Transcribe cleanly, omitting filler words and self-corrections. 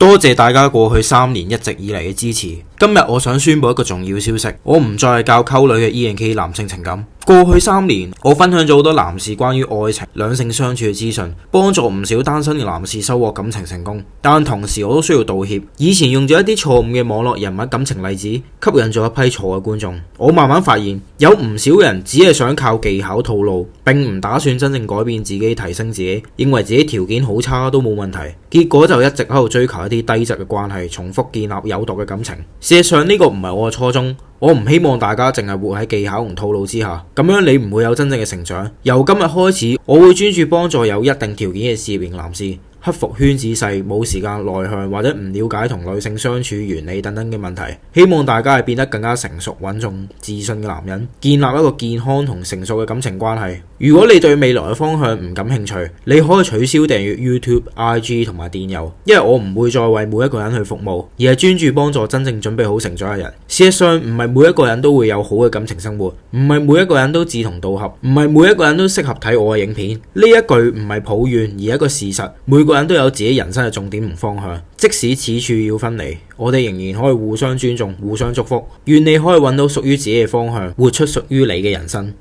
多謝大家過去3年一直以嚟嘅支持。今日我想宣布一個重要消息，我唔再係教溝女嘅 E&K 男性情感。過去3年，我分享咗好多男士關於愛情、兩性相處嘅資訊，幫助唔少單身嘅男士收穫感情成功。但同時我都需要道歉，以前用咗一啲錯誤嘅網絡人物感情例子，吸引咗一批錯嘅觀眾。我慢慢發現，有唔少人只係想靠技巧套路，並唔打算真正改變自己、提升自己，認為自己條件好差都冇問題，結果就一直喺度追求一啲低質嘅關係，重複建立有毒嘅感情。事實上呢個唔係我嘅初衷，我唔希望大家淨係活喺技巧同套路之下，咁樣你唔會有真正嘅成長。由今日開始，我會專注幫助有一定條件嘅事業型男士克服圈子細、冇時間內向或者唔了解同女性相處原理等等嘅問題。希望大家係變得更加成熟、穩重、自信嘅男人，建立一個健康同成熟嘅感情關係。如果你對未來嘅方向唔感興趣，你可以取消訂閱 YouTube、IG 同埋電郵，因為我唔會再為每一個人去服務，而係專注幫助真正準備好成長嘅人。事實上，唔係每一個人都會有好嘅感情生活，唔係每一個人都志同道合，唔係每一個人都適合睇我嘅影片。呢一句唔係抱怨，而係一個事實。每個人都有自己人生嘅重點同方向，即使此處要分離，我哋仍然可以互相尊重、互相祝福。願你可以揾到屬於自己嘅方向，活出屬於你嘅人生。